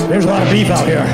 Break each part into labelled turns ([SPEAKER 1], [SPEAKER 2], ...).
[SPEAKER 1] There's a lot of beef out here.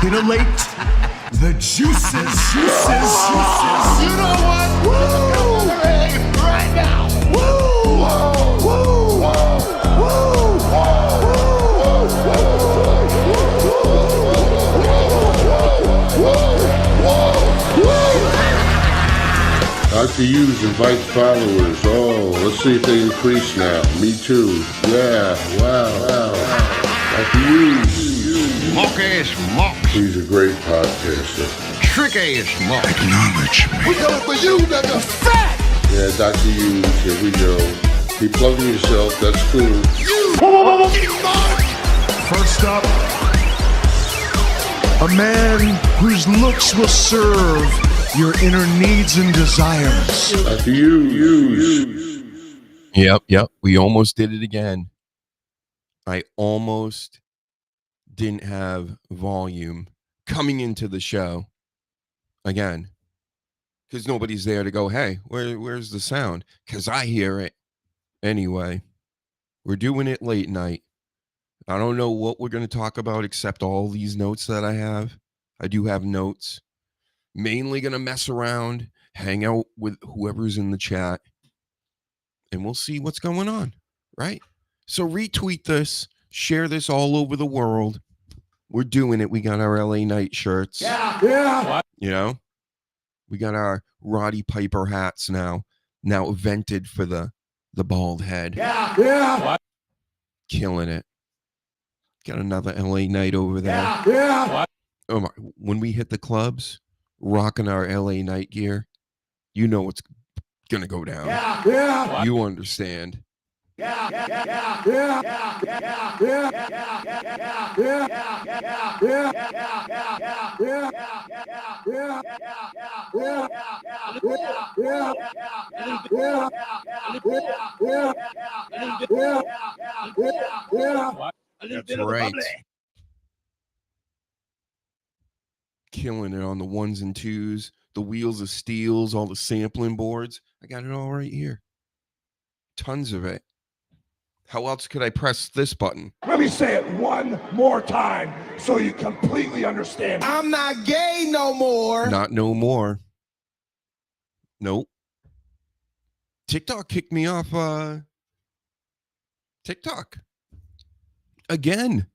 [SPEAKER 2] Titillate the juices. You know what? Woo! Right now. Woo! Woo!
[SPEAKER 3] Dr. Hughes invites followers. Oh, let's see if they increase now. Me too. Yeah, wow. Dr. Hughes.
[SPEAKER 2] Mock-ass mock.
[SPEAKER 3] He's a great podcaster.
[SPEAKER 2] Trick-ass mock.
[SPEAKER 4] Acknowledge me.
[SPEAKER 2] We coming for you, nigga. Fat!
[SPEAKER 3] Yeah, Dr. Hughes, here we go. Keep plugging yourself, that's cool.
[SPEAKER 2] You
[SPEAKER 4] First up, a man whose looks will serve your inner needs and desires.
[SPEAKER 3] Dr. Hughes.
[SPEAKER 5] Yep. We almost did it again. I almost didn't have volume coming into the show again because nobody's there to go, hey, where's the sound? Because I hear it anyway. We're doing it late night. I don't know what we're going to talk about except all these notes that I have. I do have notes. Mainly going to mess around, hang out with whoever's in the chat, and we'll see what's going on, right? So retweet this, share this all over the world. We're doing it. We got our LA Night shirts.
[SPEAKER 2] Yeah.
[SPEAKER 5] You know, we got our Roddy Piper hats now vented for the bald head.
[SPEAKER 2] Yeah.
[SPEAKER 5] Killing it. Got another LA Night over there.
[SPEAKER 2] Yeah.
[SPEAKER 5] Oh my, when we hit the clubs, rocking our LA Night gear, you know what's gonna go down.
[SPEAKER 2] Yeah.
[SPEAKER 5] You understand. That's right. Killing it on the ones and twos, the wheels of steels, all the sampling boards. I got it all right here. Tons of it. How else could I press this button?
[SPEAKER 2] Let me say it one more time so you completely understand. I'm not gay no more.
[SPEAKER 5] Not no more. Nope. TikTok kicked me off TikTok again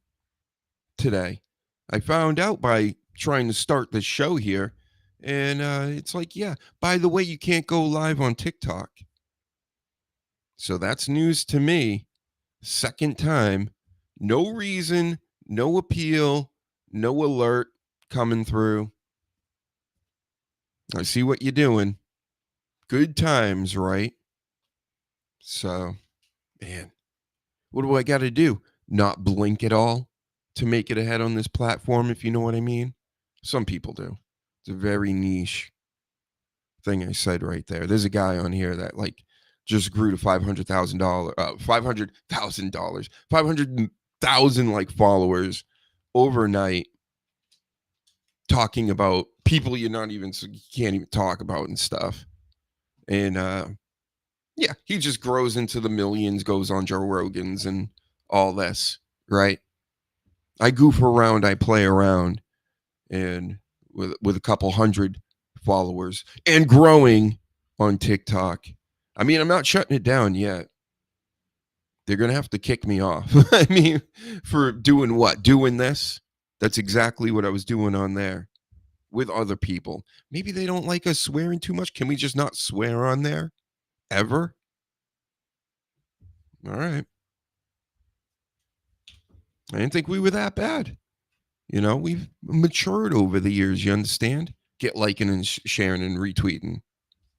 [SPEAKER 5] today. I found out by trying to start the show here, and it's like, yeah, by the way, you can't go live on TikTok. So that's news to me. Second time, no reason, no appeal, no alert coming through. I see what you're doing. Good times, right? So, man, what do I got to do? Not blink at all to make it ahead on this platform, if you know what I mean? Some people do. It's a very niche thing I said right there. There's a guy on here that like just grew to $500,000, 500,000 like followers overnight, talking about people you can't even talk about and stuff. And yeah, he just grows into the millions, goes on Joe Rogan's and all this, right? I goof around, I play around, and with a couple hundred followers and growing on TikTok. I mean, I'm not shutting it down yet. They're going to have to kick me off. I mean, for doing what? Doing this? That's exactly what I was doing on there with other people. Maybe they don't like us swearing too much. Can we just not swear on there? Ever? All right. I didn't think we were that bad. You know, we've matured over the years, you understand? Get liking and sharing and retweeting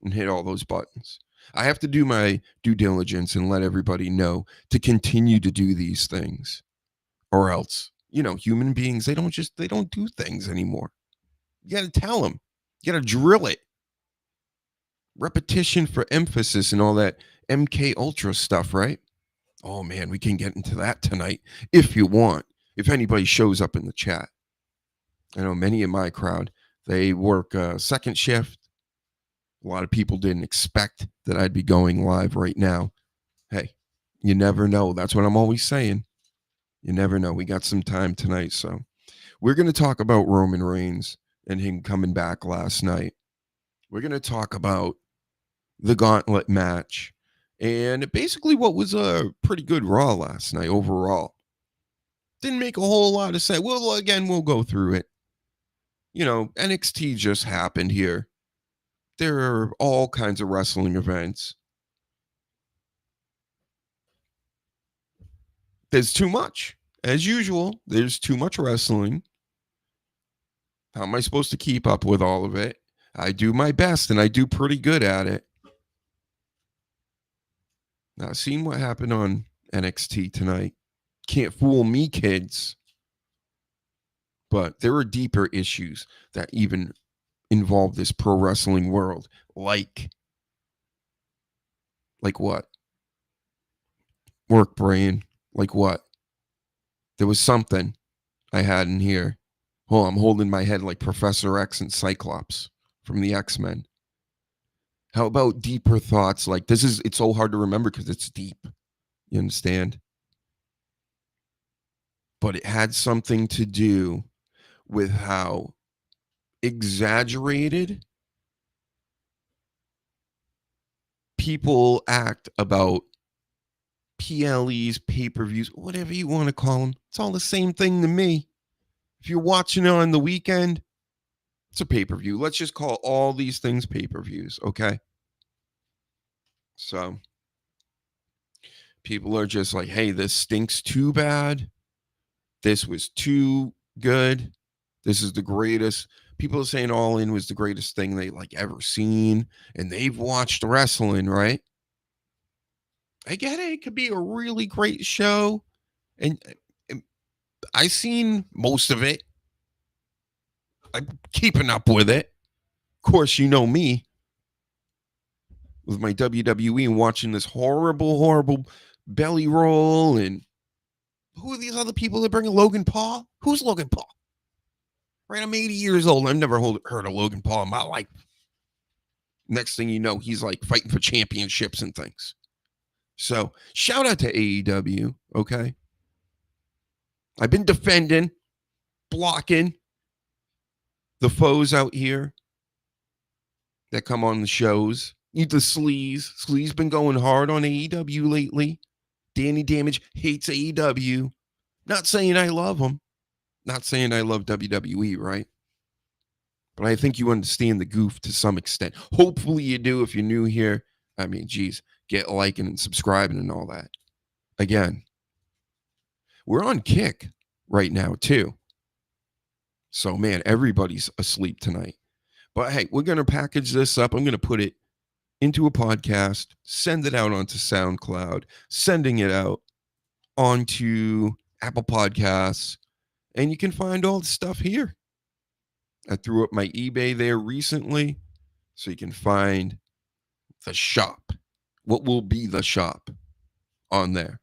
[SPEAKER 5] and hit all those buttons. I have to do my due diligence and let everybody know to continue to do these things, or else, you know, human beings, they don't do things anymore. You got to tell them. You got to drill it. Repetition for emphasis and all that MK Ultra stuff, right? Oh man, we can get into that tonight if you want. If anybody shows up in the chat. I know many in my crowd, they work second shift. A lot of people didn't expect that I'd be going live right now. Hey, you never know. That's what I'm always saying. You never know. We got some time tonight. So we're going to talk about Roman Reigns and him coming back last night. We're going to talk about the gauntlet match and basically what was a pretty good Raw last night overall. Didn't make a whole lot of sense. Well, again, we'll go through it. You know, NXT just happened here. There are all kinds of wrestling events. There's too much. As usual, there's too much wrestling. How am I supposed to keep up with all of it? I do my best, and I do pretty good at it. Now, seeing what happened on NXT tonight. Can't fool me, kids. But there are deeper issues that even involve this pro wrestling world. Like what? Work brain. Like what? There was something I had in here. Oh, I'm holding my head like Professor X and Cyclops from the X-Men. How about deeper thoughts? Like it's so hard to remember because it's deep. You understand? But it had something to do with how exaggerated people act about PLEs, pay-per-views, whatever you want to call them. It's all the same thing to me. If you're watching it on the weekend, it's a pay-per-view. Let's just call all these things pay-per-views, okay? So people are just like, hey, this stinks too bad. This was too good. This is the greatest. People are saying All In was the greatest thing they like ever seen. And they've watched wrestling, right? I get it. It could be a really great show. And I've seen most of it. I'm keeping up with it. Of course, you know me. With my WWE and watching this horrible belly roll. And who are these other people that bring a Logan Paul? Who's Logan Paul? Right, I'm 80 years old. I've never heard of Logan Paul in my life. Next thing you know, he's like fighting for championships and things. So shout out to AEW, okay? I've been defending, blocking the foes out here that come on the shows. Eat the sleaze. Sleaze been going hard on AEW lately. Danny Damage hates AEW. Not saying I love him. Not saying I love WWE, right? But I think you understand the goof to some extent. Hopefully you do if you're new here. I mean, geez, get liking and subscribing and all that. Again, we're on Kick right now, too. So, man, everybody's asleep tonight. But, hey, we're going to package this up. I'm going to put it into a podcast, send it out onto SoundCloud, sending it out onto Apple Podcasts, and you can find all the stuff here. I threw up my eBay there recently, so you can find the shop, what will be the shop on there.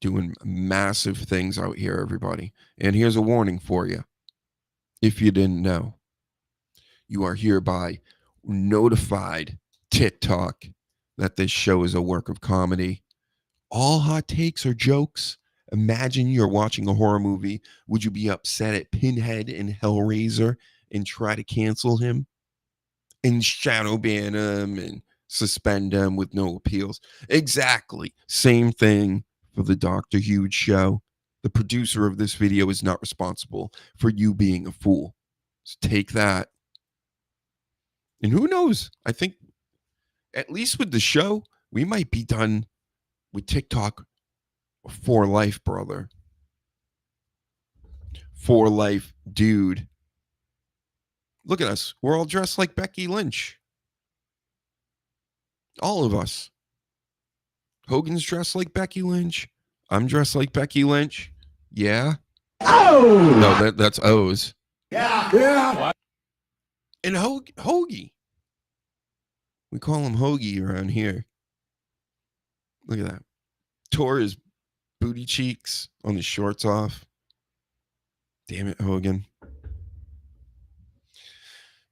[SPEAKER 5] Doing massive things out here, everybody. And here's a warning for you. If you didn't know, you are hereby notified, TikTok, that this show is a work of comedy. All hot takes are jokes. Imagine you're watching a horror movie. Would you be upset at Pinhead and Hellraiser and try to cancel him and shadow ban him and suspend him with no appeals? Exactly. Same thing for the Dr. Huge show. The producer of this video is not responsible for you being a fool. So take that. And who knows? I think at least with the show, we might be done with TikTok for life, brother. For life, dude. Look at us. We're all dressed like Becky Lynch. All of us. Hogan's dressed like Becky Lynch. I'm dressed like Becky Lynch. Yeah.
[SPEAKER 2] Oh!
[SPEAKER 5] No, that's O's.
[SPEAKER 2] Yeah.
[SPEAKER 5] And Hoagie. We call him Hoagie around here. Look at that. Tore his booty cheeks on his shorts off. Damn it, Hogan.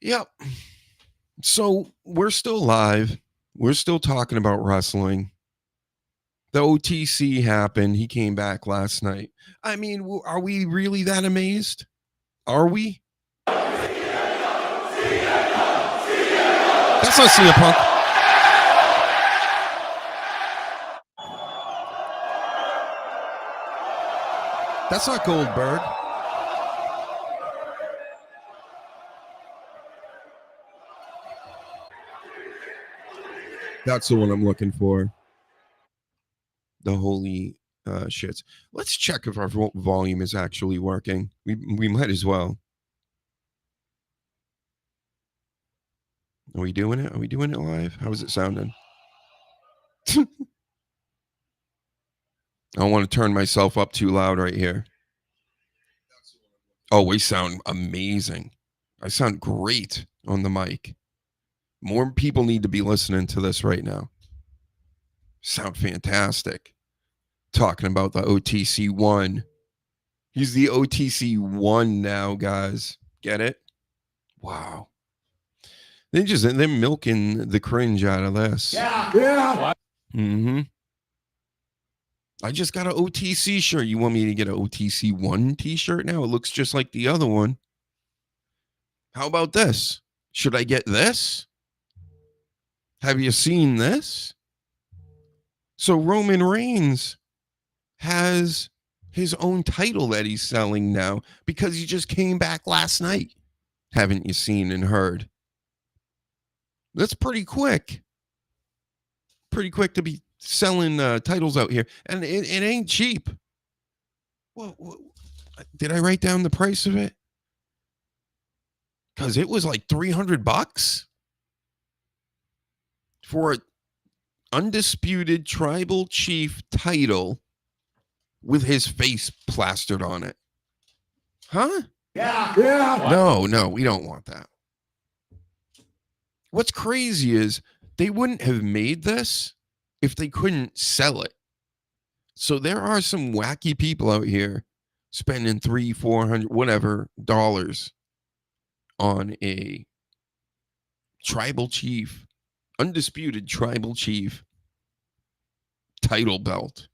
[SPEAKER 5] Yep. So we're still live. We're still talking about wrestling. The OTC happened. He came back last night. I mean, are we really that amazed? Are we? That's not CM Punk. That's not Goldberg. That's the one I'm looking for. The holy shits. Let's check if our volume is actually working. We might as well. Are we doing it? Are we doing it live? How is it sounding? I don't want to turn myself up too loud right here. Oh, we sound amazing. I sound great on the mic. More people need to be listening to this right now. Sound fantastic. Talking about the OTC 1. He's the OTC 1 now, guys. Get it? Wow. They're milking the cringe out of this.
[SPEAKER 2] Yeah.
[SPEAKER 5] Mm-hmm. I just got an OTC shirt. You want me to get an OTC 1 t-shirt now? It looks just like the other one. How about this? Should I get this? Have you seen this? So Roman Reigns has his own title that he's selling now because he just came back last night. Haven't you seen and heard? That's pretty quick. Pretty quick to be selling titles out here. And it ain't cheap. Well, did I write down the price of it? Because it was like $300 for an undisputed tribal chief title with his face plastered on it. Huh?
[SPEAKER 2] Yeah.
[SPEAKER 5] No, we don't want that. What's crazy is they wouldn't have made this if they couldn't sell it. So there are some wacky people out here spending $300-400 whatever dollars on a tribal chief, undisputed tribal chief title belt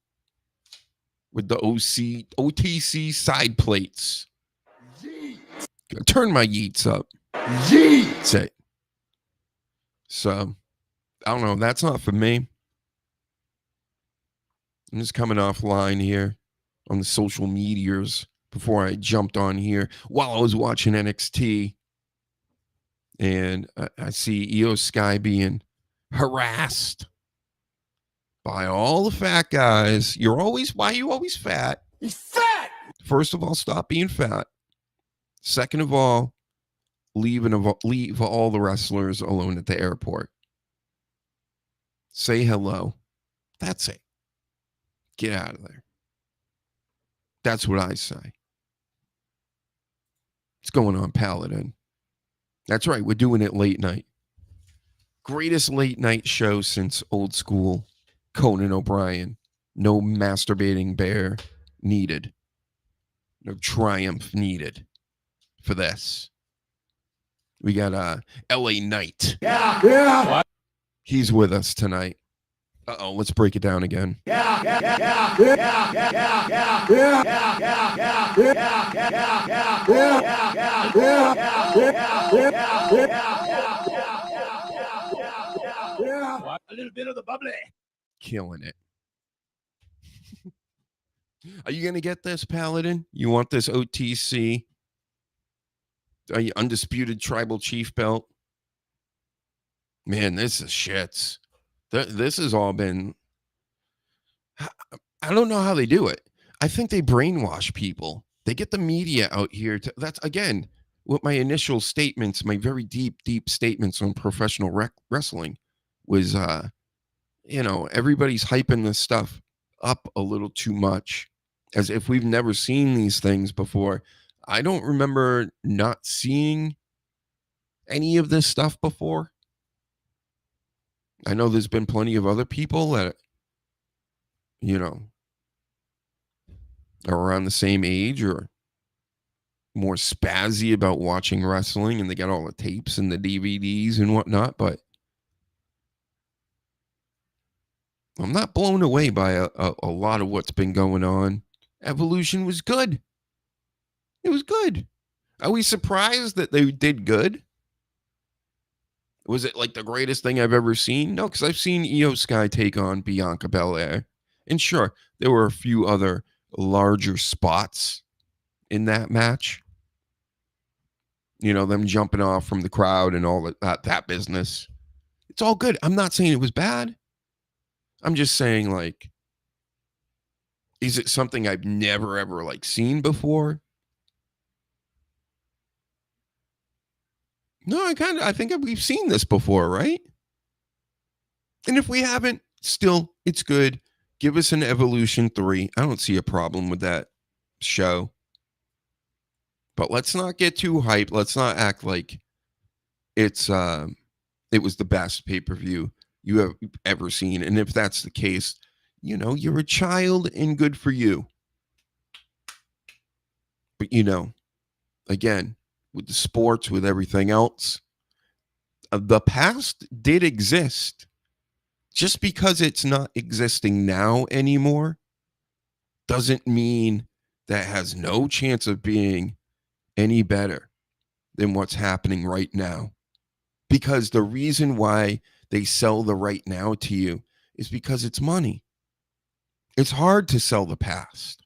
[SPEAKER 5] with the OTC side plates.
[SPEAKER 2] Yeet.
[SPEAKER 5] Turn my yeets up.
[SPEAKER 2] Yeet.
[SPEAKER 5] Say. So, I don't know. That's not for me. I'm just coming offline here on the social medias before I jumped on here while I was watching NXT. And I see Io Sky being harassed by all the fat guys. Why are you always fat?
[SPEAKER 2] He's fat.
[SPEAKER 5] First of all, stop being fat. Second of all, leave all the wrestlers alone at the airport. Say hello. That's it. Get out of there. That's what I say. What's going on, Paladin? That's right. We're doing it late night. Greatest late night show since old school Conan O'Brien. No masturbating bear needed. No triumph needed for this. We got LA Knight.
[SPEAKER 2] Yeah.
[SPEAKER 5] He's with us tonight. Let's break it down again.
[SPEAKER 2] A little bit of the bubbly.
[SPEAKER 5] Killing it. Are you going to get this, Paladin? You want this OTC? Undisputed Tribal Chief belt? Man, this is shits. This has all been... I don't know how they do it. I think they brainwash people. They get the media out here. That's, again, what my initial statements, my very deep statements on professional wrestling was, everybody's hyping this stuff up a little too much, as if we've never seen these things before. I don't remember not seeing any of this stuff before. I know there's been plenty of other people that, are around the same age or more spazzy about watching wrestling, and they got all the tapes and the DVDs and whatnot, but I'm not blown away by a lot of what's been going on. Evolution was good. It was good. Are we surprised that they did good? Was it like the greatest thing I've ever seen? No, because I've seen Io Sky take on Bianca Belair. And sure, there were a few other larger spots in that match. Them jumping off from the crowd and all that business. It's all good. I'm not saying it was bad. I'm just saying, like, is it something I've never, ever, seen before? No, I think we've seen this before, right? And if we haven't, still, it's good. Give us an Evolution 3. I don't see a problem with that show. But let's not get too hyped. Let's not act like it was the best pay-per-view you have ever seen. And if that's the case, you're a child and good for you. But, again, with the sports, with everything else, the past did exist. Just because it's not existing now anymore doesn't mean that it has no chance of being any better than what's happening right now. Because the reason why they sell the right now to you is because it's money. It's hard to sell the past.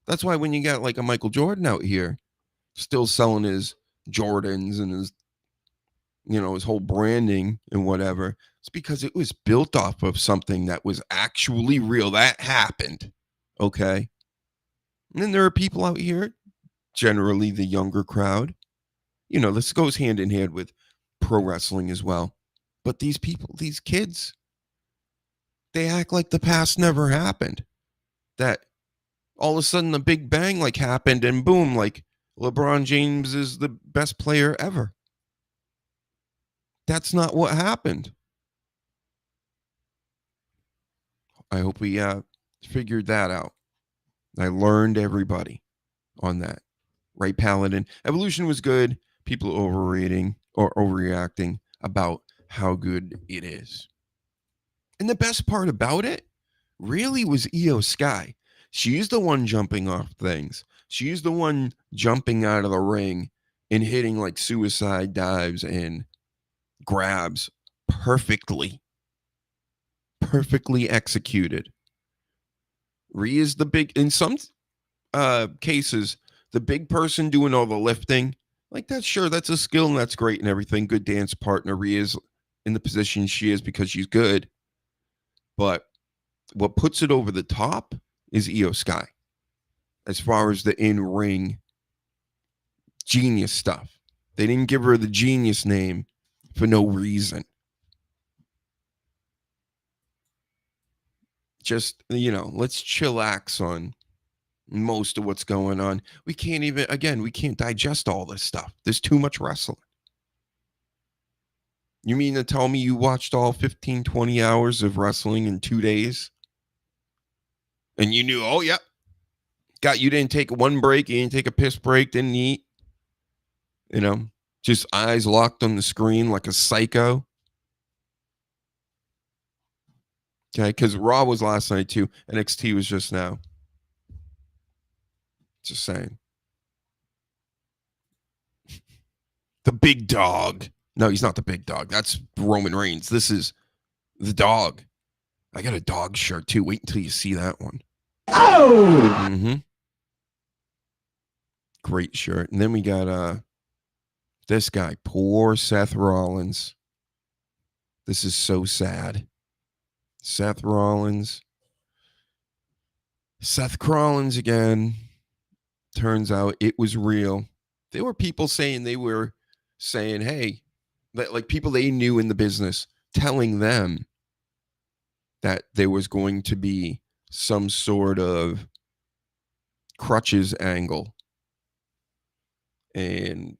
[SPEAKER 5] That's why when you got like a Michael Jordan out here still selling his Jordans and his, his whole branding and whatever, it's because it was built off of something that was actually real. That happened. Okay. And then there are people out here, generally the younger crowd. This goes hand in hand with pro wrestling as well. But these people, these kids, they act like the past never happened. That all of a sudden the Big Bang happened and boom, LeBron James is the best player ever. That's not what happened. I hope we figured that out. I learned everybody on that. Right, Paladin? Evolution was good. People overrating or overreacting about how good it is. And the best part about it, really was Io Sky. She's the one jumping off things. She's the one jumping out of the ring and hitting like suicide dives and grabs perfectly executed. Rhea's the big, in some cases, the big person doing all the lifting. Like that's sure, that's a skill and that's great and everything. Good dance partner. Rhea's in the position she is because she's good. But what puts it over the top is Io Sky. As far as the in-ring genius stuff. They didn't give her the genius name for no reason. Just, let's chillax on most of what's going on. We can't digest all this stuff. There's too much wrestling. You mean to tell me you watched all 15, 20 hours of wrestling in 2 days? And you knew, oh, yeah. You didn't take one break. You didn't take a piss break. Didn't eat. Just eyes locked on the screen like a psycho. Okay, because Raw was last night too. NXT was just now. Just saying. The big dog. No, he's not the big dog. That's Roman Reigns. This is the dog. I got a dog shirt too. Wait until you see that one.
[SPEAKER 1] Oh!
[SPEAKER 5] Mm-hmm. Great shirt. And then we got this guy, poor Seth Rollins. This is so sad. Seth Rollins again. Turns out it was real. There were people saying hey, that like people they knew in the business telling them that there was going to be some sort of crutches angle. And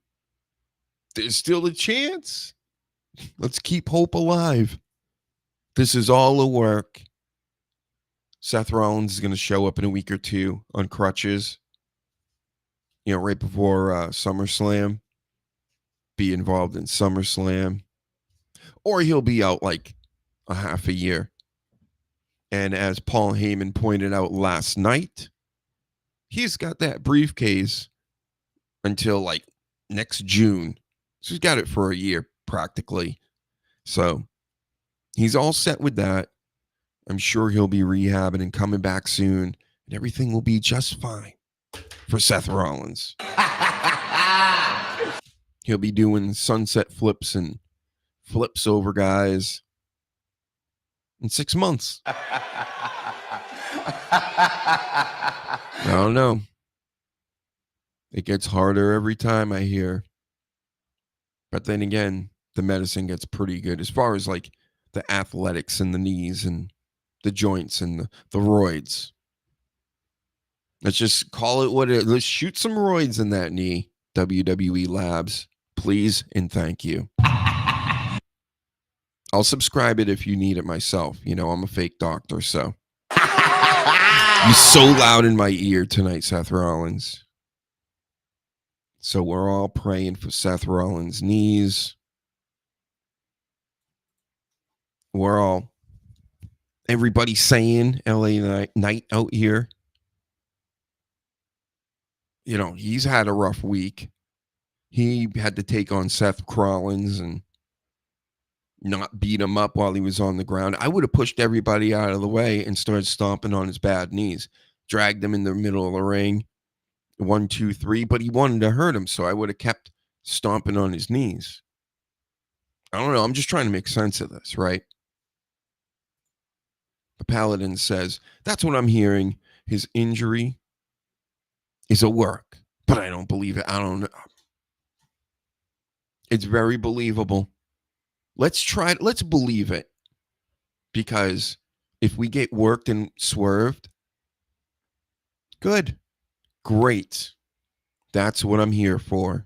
[SPEAKER 5] there's still a chance. Let's keep hope alive. This is all a work. Seth Rollins is going to show up in a week or two on crutches. Right before SummerSlam. Be involved in SummerSlam. Or he'll be out like a half a year. And as Paul Heyman pointed out last night, he's got that briefcase until like next June. So he's got it for a year practically. So he's all set with that. I'm sure he'll be rehabbing and coming back soon. And everything will be just fine for Seth Rollins. He'll be doing sunset flips and flips over guys in 6 months. I don't know. It gets harder every time, I hear. But then again, the medicine gets pretty good as far as like the athletics and the knees and the joints and the roids. Let's just call it what it is. Let's shoot some roids in that knee, WWE Labs. Please and thank you. I'll subscribe it if you need it myself. I'm a fake doctor, so. You're so loud in my ear tonight, Seth Rollins. So we're all praying for Seth Rollins' knees. Everybody saying LA Knight out here. He's had a rough week. He had to take on Seth Rollins and not beat him up while he was on the ground. I would have pushed everybody out of the way and started stomping on his bad knees. Dragged him in the middle of the ring. 1, 2, 3. But he wanted to hurt him, so I would have kept stomping on his knees. I don't know. I'm just trying to make sense of this, right? The Paladin says, that's what I'm hearing. His injury is a work. But I don't believe it. I don't know. It's very believable. Let's believe it. Because if we get worked and swerved, good. Great. That's what I'm here for.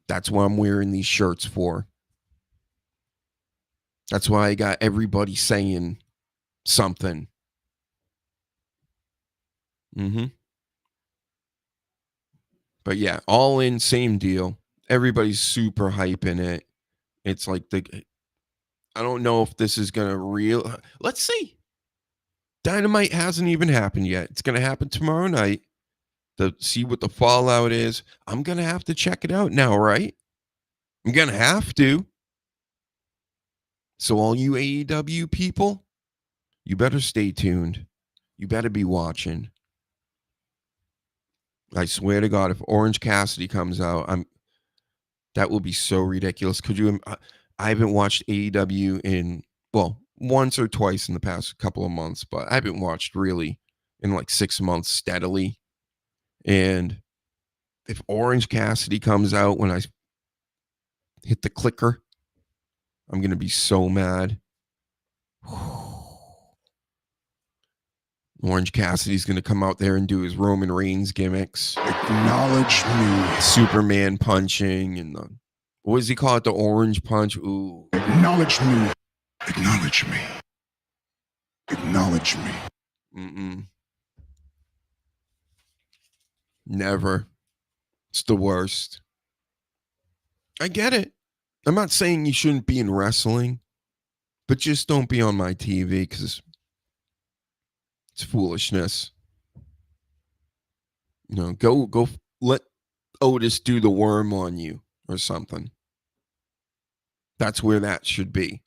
[SPEAKER 5] That's what I'm wearing these shirts for. That's why I got everybody saying something. But yeah, all in, same deal. Everybody's super hyping it. It's like I don't know if this is going to let's see. Dynamite hasn't even happened yet. It's going to happen tomorrow night. To see what the fallout is. I'm going to have to check it out now, right? I'm going to have to. So all you AEW people, you better stay tuned. You better be watching. I swear to God, if Orange Cassidy comes out, that will be so ridiculous. Could you? I haven't watched AEW in, well, once or twice in the past couple of months, but I haven't watched really in like 6 months steadily. And if Orange Cassidy comes out when I hit the clicker, I'm going to be so mad. Orange Cassidy's going to come out there and do his Roman Reigns gimmicks.
[SPEAKER 4] Acknowledge me.
[SPEAKER 5] Superman punching and the, what does he call it? The orange punch? Ooh.
[SPEAKER 4] Acknowledge me. Acknowledge me. Acknowledge me.
[SPEAKER 5] Mm-mm. Never. It's the worst. I get it. I'm not saying you shouldn't be in wrestling, but just don't be on my TV because it's foolishness. You know, go let Otis do the worm on you or something. That's where that should be.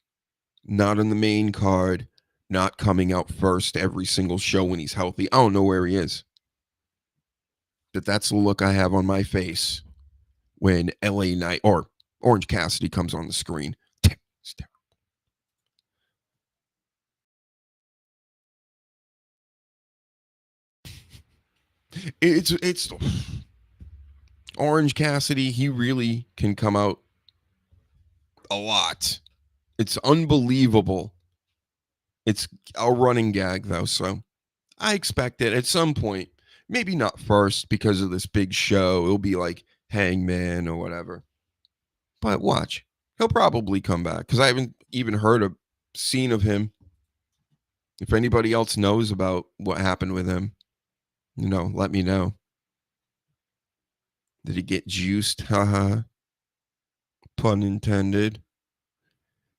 [SPEAKER 5] Not on the main card, not coming out first every single show when he's healthy. I don't know where he is. But that's the look I have on my face when LA Knight or Orange Cassidy comes on the screen. It's terrible. It's Orange Cassidy. He really can come out a lot. It's unbelievable. It's a running gag though, so I expect it at some point. Maybe not first because of this big show. It'll be like Hangman or whatever. But watch. He'll probably come back because I haven't even heard a scene of him. If anybody else knows about what happened with him, you know, let me know. Did he get juiced? Haha. Pun intended.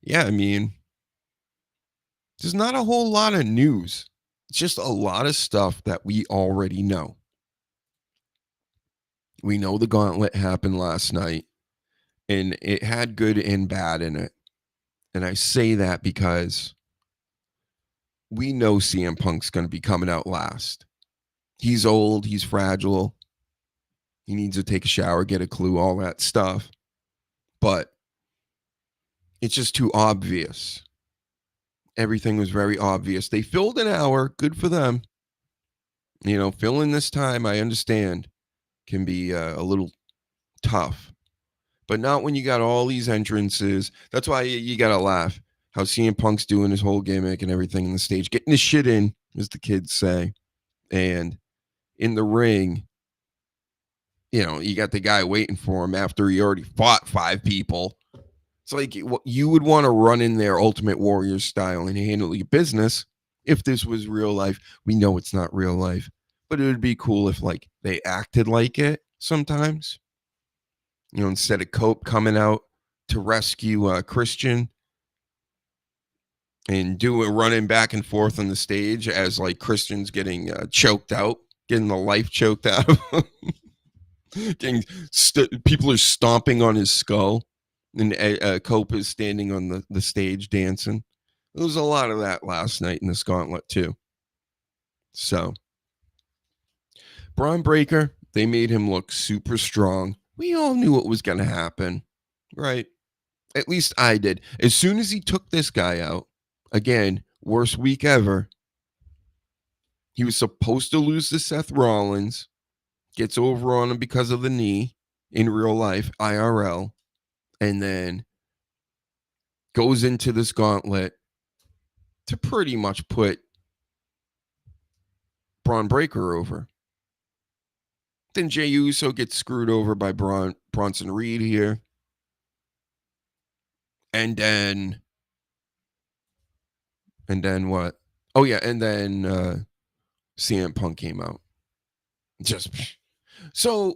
[SPEAKER 5] Yeah, I mean, there's not a whole lot of news. It's just a lot of stuff that we already know. We know the gauntlet happened last night, and it had good and bad in it. And I say that because we know CM Punk's going to be coming out last. He's old. He's fragile. He needs to take a shower, get a clue, all that stuff. But it's just too obvious. Everything was very obvious. They filled an hour. Good for them. You know, filling this time, I understand, can be a little tough. But not when you got all these entrances. That's why you got to laugh. How CM Punk's doing his whole gimmick and everything on the stage. Getting his shit in, as the kids say. And in the ring, you know, you got the guy waiting for him after he already fought 5 people. It's like you would want to run in there Ultimate Warrior style and handle your business if this was real life. We know it's not real life, but it would be cool if like they acted like it sometimes. You know, instead of Cope coming out to rescue Christian and running back and forth on the stage as like Christian's getting choked out, getting the life choked out of him. People are stomping on his skull. And Cope is standing on the stage dancing. There was a lot of that last night in this gauntlet too. So, Braun Breaker, they made him look super strong. We all knew what was going to happen, right? At least I did. As soon as he took this guy out, again, worst week ever. He was supposed to lose to Seth Rollins. Gets over on him because of the knee in real life, IRL. And then goes into this gauntlet to pretty much put Braun Breaker over. Then Jey Uso gets screwed over by Bronson Reed here. And then what? Oh, yeah. And then CM Punk came out. So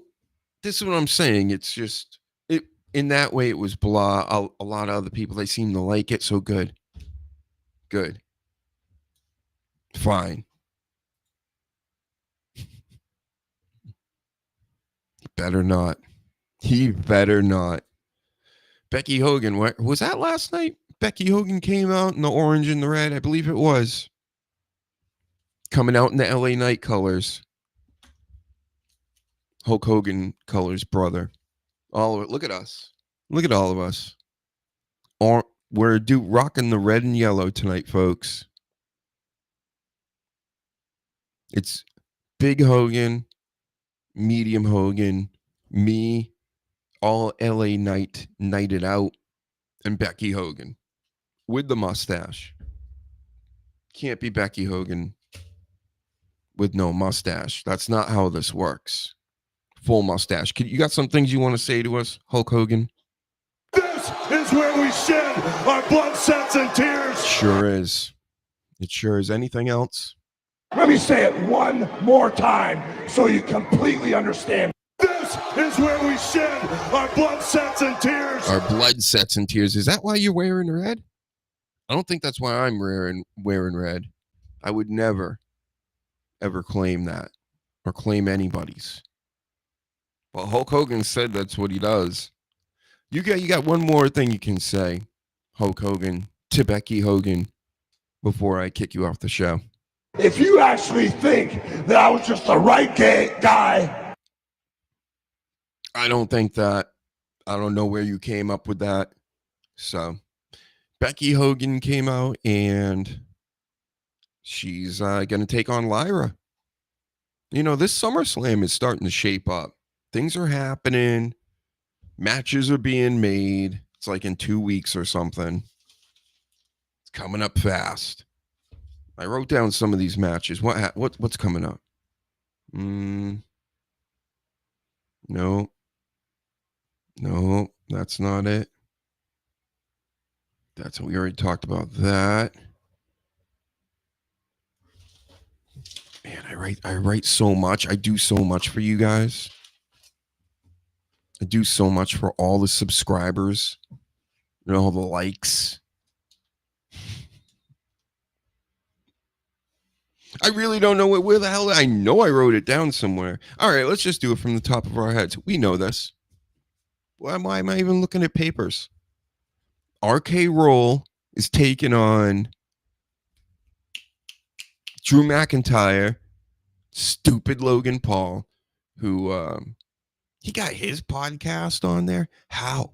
[SPEAKER 5] this is what I'm saying. It's just... In that way, it was blah. A lot of other people, they seem to like it. So good. Fine. Better not. He better not. Becky Hogan, what was that last night? Becky Hogan came out in the orange and the red. I believe it was. Coming out in the LA Knight colors. Hulk Hogan colors, brother. All of it. Look at us. Look at all of us. We're rocking the red and yellow tonight, folks. It's Big Hogan, Medium Hogan, me, all LA Knighted out, and Becky Hogan with the mustache. Can't be Becky Hogan with no mustache. That's not how this works. Full mustache. You got some things you want to say to us, Hulk Hogan?
[SPEAKER 2] This is where we shed our blood, sweat, and tears.
[SPEAKER 5] Sure is. It sure is. Anything else?
[SPEAKER 2] Let me say it one more time so you completely understand. This is where we shed our blood, sweat, and tears.
[SPEAKER 5] Our blood, sweat, and tears. Is that why you're wearing red? I don't think that's why I'm wearing red. I would never, ever claim that or claim anybody's. Well, Hulk Hogan said that's what he does. You got one more thing you can say, Hulk Hogan, to Becky Hogan, before I kick you off the show.
[SPEAKER 2] If you actually think that I was just the right guy.
[SPEAKER 5] I don't think that. I don't know where you came up with that. So, Becky Hogan came out and she's going to take on Lyra. You know, this SummerSlam is starting to shape up. Things are happening. Matches are being made. It's like in 2 weeks or something. It's coming up fast. I wrote down some of these matches. What's coming up? No, that's not it. We already talked about that. Man, I write so much. I do so much for you guys. I do so much for all the subscribers and all the likes. I really don't know where the hell. I know I wrote it down somewhere. All right, let's just do it from the top of our heads. We know this. Why am I even looking at papers? RK Roll is taking on Drew McIntyre, stupid Logan Paul, who he got his podcast on there. How?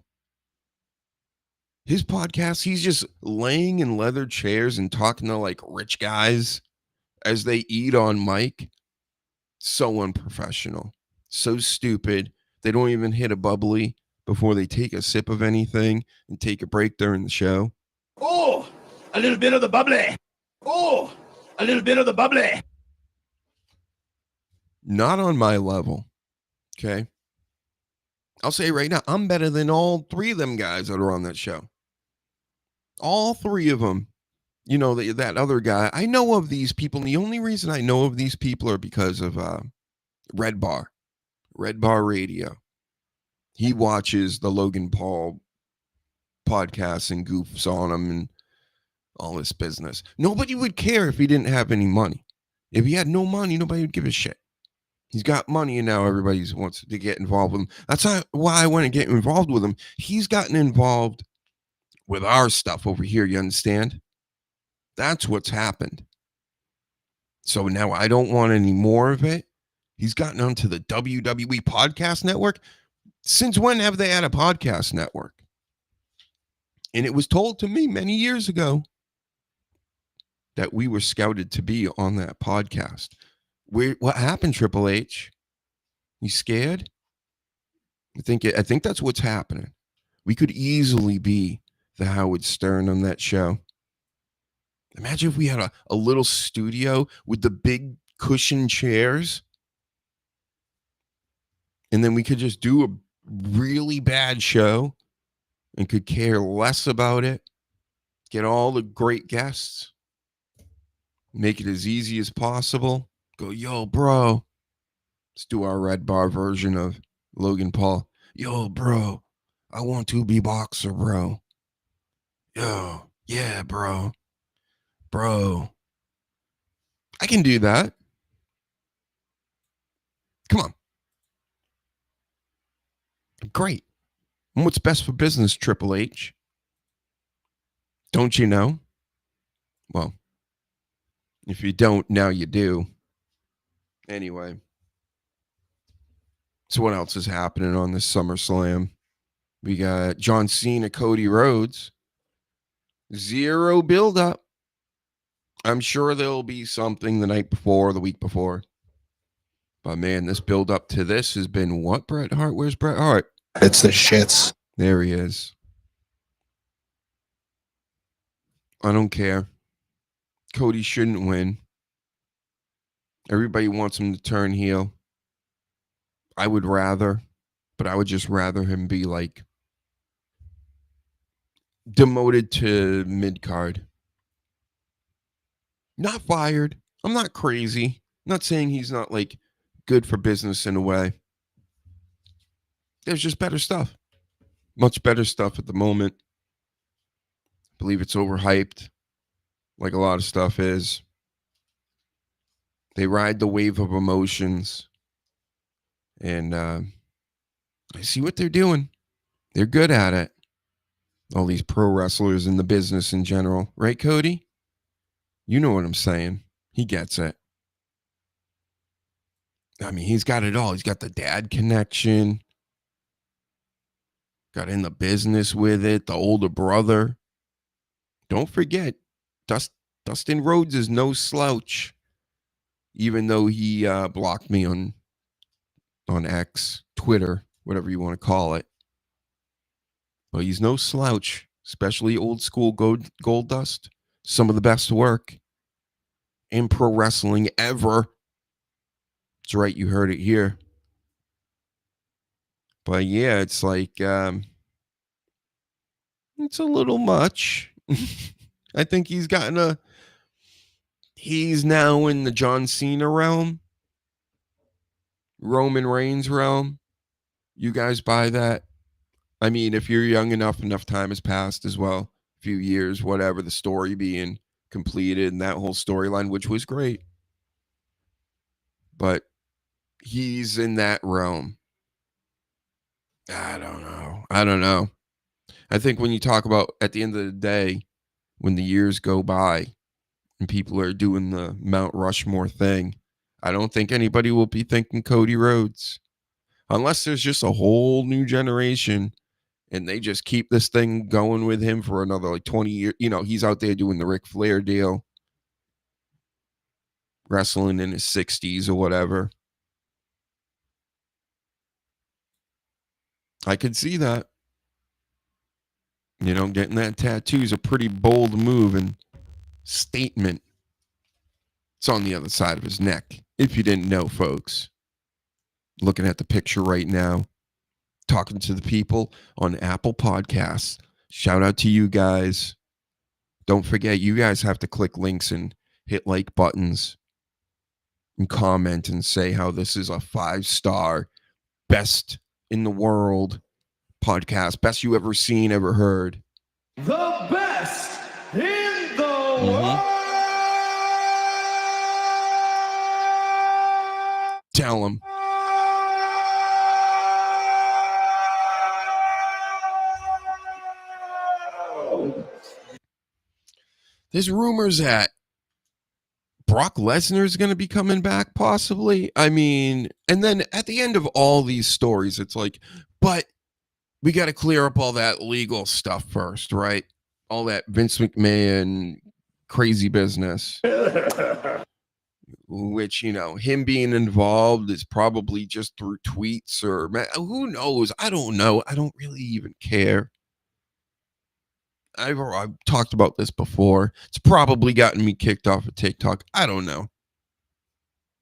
[SPEAKER 5] His podcast, he's just laying in leather chairs and talking to like rich guys as they eat on mic. So unprofessional. So stupid. They don't even hit a bubbly before they take a sip of anything and take a break during the show.
[SPEAKER 2] Oh, a little bit of the bubbly. Oh, a little bit of the bubbly.
[SPEAKER 5] Not on my level. Okay. I'll say right now, I'm better than all three of them guys that are on that show. All three of them. You know, that other guy. I know of these people. And the only reason I know of these people are because of Red Bar Radio. He watches the Logan Paul podcasts and goofs on them and all this business. Nobody would care if he didn't have any money. If he had no money, nobody would give a shit. He's got money and now everybody wants to get involved with him. That's why I want to get involved with him. He's gotten involved with our stuff over here, you understand? That's what's happened. So now I don't want any more of it. He's gotten onto the WWE Podcast Network. Since when have they had a podcast network? And it was told to me many years ago that we were scouted to be on that podcast. What happened, Triple H? You scared? I think that's what's happening. We could easily be the Howard Stern on that show. Imagine if we had a little studio with the big cushion chairs. And then we could just do a really bad show and could care less about it. Get all the great guests. Make it as easy as possible. Go, yo, bro. Let's do our Red Bar version of Logan Paul. Yo, bro. I want to be boxer, bro. Yo, yeah, bro. Bro. I can do that. Come on. Great. And what's best for business, Triple H? Don't you know? Well, if you don't, now you do. Anyway. So what else is happening on this SummerSlam? We got John Cena, Cody Rhodes. Zero build-up. I'm sure there'll be something the night before, the week before. But man, this build-up to this has been what, Bret Hart? Where's Bret Hart?
[SPEAKER 6] It's the shits.
[SPEAKER 5] There he is. I don't care. Cody shouldn't win. Everybody wants him to turn heel. I would rather, but I would just rather him be like demoted to mid-card. Not fired. I'm not crazy. I'm not saying he's not like good for business in a way. There's just better stuff. Much better stuff at the moment. I believe it's overhyped, like a lot of stuff is. They ride the wave of emotions. And I see what they're doing. They're good at it. All these pro wrestlers in the business in general. Right, Cody? You know what I'm saying. He gets it. I mean, he's got it all. He's got the dad connection. Got in the business with it. The older brother. Don't forget, Dustin Rhodes is no slouch. Even though he blocked me on X, Twitter, whatever you want to call it. But he's no slouch, especially old school Gold Dust. Some of the best work in pro wrestling ever. That's right, you heard it here. But yeah, it's like, it's a little much. I think he's now in the John Cena realm. Roman Reigns realm. You guys buy that? I mean, if you're young enough time has passed as well. A few years, whatever, the story being completed and that whole storyline, which was great. But he's in that realm. I don't know. I think when you talk about, at the end of the day, when the years go by and people are doing the Mount Rushmore thing, I don't think anybody will be thinking Cody Rhodes. Unless there's just a whole new generation and they just keep this thing going with him for another like 20 years. You know, he's out there doing the Ric Flair deal, wrestling in his 60s or whatever. I could see that. You know, getting that tattoo is a pretty bold move and statement. It's on the other side of his neck, if you didn't know, folks. Looking at the picture right now, talking to the people on Apple Podcasts. Shout out to you guys. Don't forget, you guys have to click links and hit like buttons and comment and say how this is a 5-star, best in the world podcast, best you ever seen, ever heard.
[SPEAKER 2] The best in the world.
[SPEAKER 5] Tell them. There's rumors that Brock Lesnar is going to be coming back, possibly. I mean, and then at the end of all these stories, it's like, but we got to clear up all that legal stuff first, right? All that Vince McMahon crazy business. Which, you know, him being involved is probably just through tweets or who knows? I don't know. I don't really even care. I've talked about this before. It's probably gotten me kicked off of TikTok. I don't know.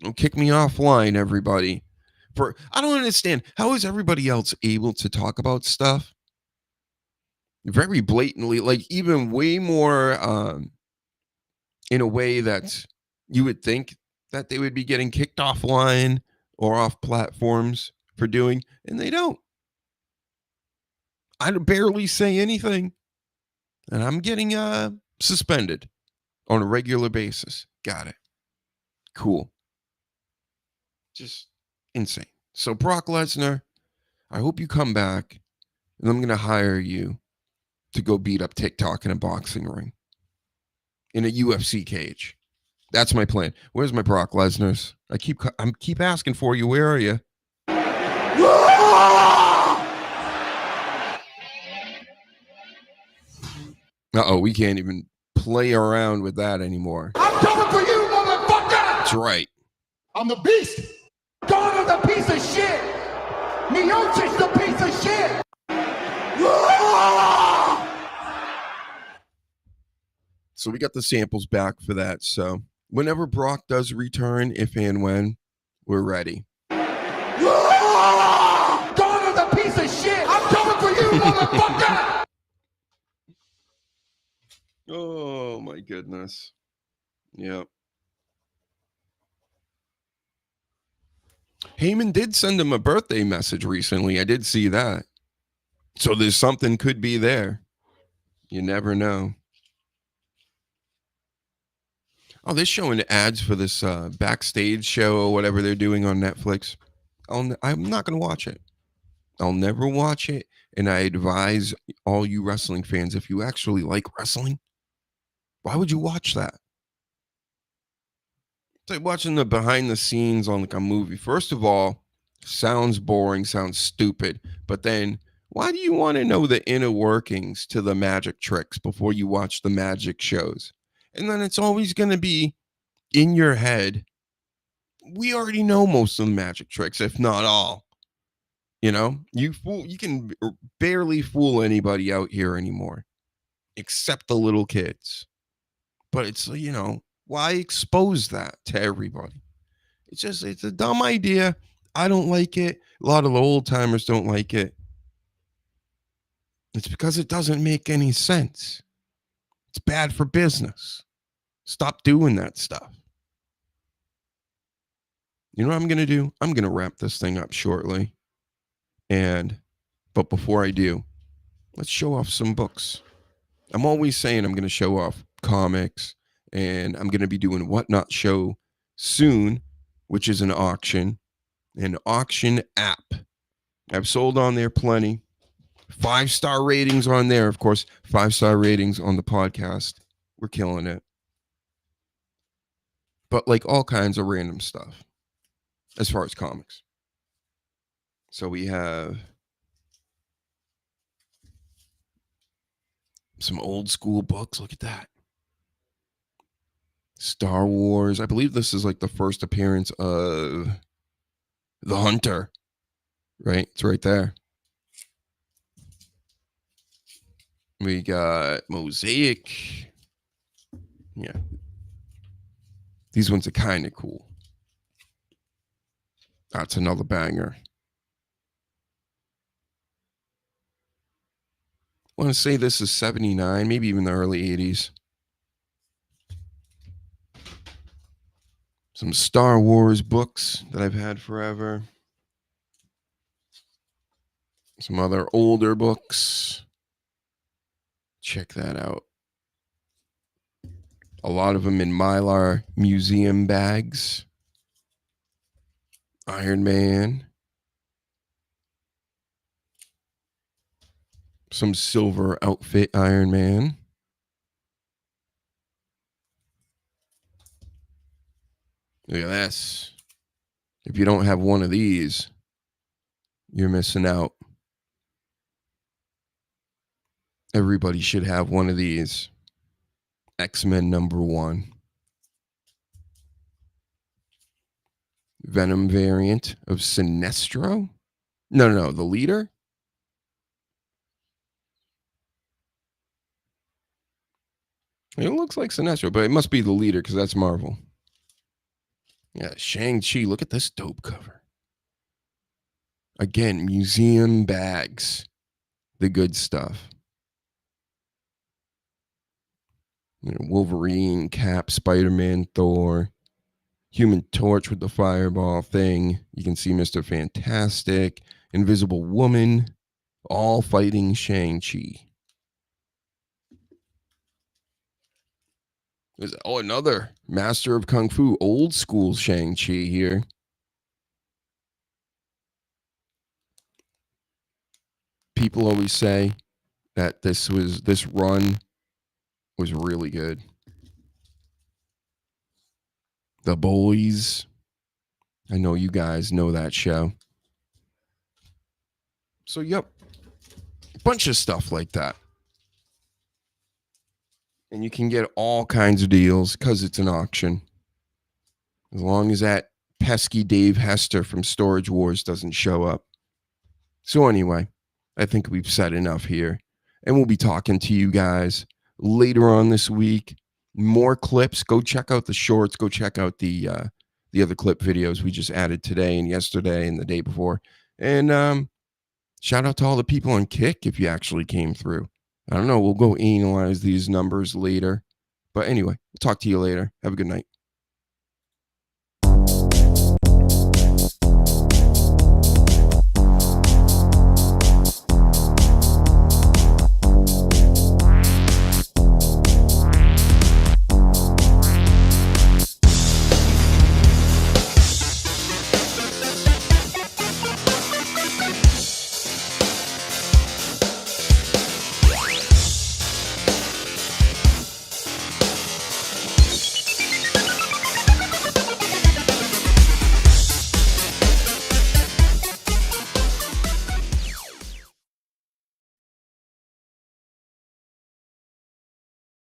[SPEAKER 5] Don't kick me offline, everybody. I don't understand. How is everybody else able to talk about stuff very blatantly, like even way more in a way that you would think that they would be getting kicked offline or off platforms for doing, and they don't. I barely say anything. And I'm getting suspended on a regular basis. Got it. Cool. Just insane. So Brock Lesnar, I hope you come back, and I'm going to hire you to go beat up TikTok in a boxing ring, in a UFC cage. That's my plan. Where's my Brock Lesnar's? I keep asking for you. Where are you? Uh-oh, we can't even play around with that anymore.
[SPEAKER 2] I'm coming for you, motherfucker!
[SPEAKER 5] That's right.
[SPEAKER 2] I'm the beast! Donna's a piece of shit! Miocic's the piece of shit!
[SPEAKER 5] So we got the samples back for that. So whenever Brock does return, if and when, we're ready.
[SPEAKER 2] Donna's a piece of shit! I'm coming for you, motherfucker!
[SPEAKER 5] Oh, my goodness. Yep. Heyman did send him a birthday message recently. I did see that. So there's something could be there. You never know. Oh, they're showing ads for this backstage show or whatever they're doing on Netflix. I'm not going to watch it. I'll never watch it. And I advise all you wrestling fans, if you actually like wrestling, why would you watch that? It's like watching the behind the scenes on like a movie. First of all, sounds boring, sounds stupid. But then why do you want to know the inner workings to the magic tricks before you watch the magic shows? And then it's always going to be in your head. We already know most of the magic tricks, if not all. You know, you can barely fool anybody out here anymore, except the little kids. But it's, you know, why expose that to everybody? It's a dumb idea. I don't like it. A lot of the old timers don't like it. It's because it doesn't make any sense. It's bad for business. Stop doing that stuff. You know what I'm going to do? I'm going to wrap this thing up shortly. But before I do, let's show off some books. I'm always saying I'm going to show off comics, and I'm going to be doing a Whatnot show soon, which is an auction app. I've sold on there plenty. 5-star ratings on there. Of course, 5-star ratings on the podcast. We're killing it. But like all kinds of random stuff as far as comics. So we have some old school books. Look at that. Star Wars. I believe this is like the first appearance of the Hunter. Right? It's right there. We got Mosaic. Yeah. These ones are kind of cool. That's another banger. I want to say this is 79, maybe even the early 80s. Some Star Wars books that I've had forever. Some other older books. Check that out. A lot of them in Mylar museum bags. Iron Man. Some silver outfit Iron Man. Look at this. If you don't have one of these, you're missing out. Everybody should have one of these. X-Men #1. Venom variant of Sinestro? No, the leader? It looks like Sinestro, but it must be the leader because that's Marvel. Yeah, Shang-Chi. Look at this dope cover. Again, museum bags. The good stuff. Wolverine, Cap, Spider-Man, Thor, Human Torch with the fireball thing. You can see Mr. Fantastic, Invisible Woman, all fighting Shang-Chi. Another master of Kung Fu, old school Shang-Chi here. People always say that this run was really good. The Boys. I know you guys know that show. So, yep. A bunch of stuff like that. And you can get all kinds of deals because it's an auction. As long as that pesky Dave Hester from Storage Wars doesn't show up. So anyway, I think we've said enough here. And we'll be talking to you guys later on this week. More clips. Go check out the shorts. Go check out the other clip videos we just added today and yesterday and the day before. And shout out to all the people on Kick if you actually came through. I don't know. We'll go analyze these numbers later. But anyway, we'll talk to you later. Have a good night.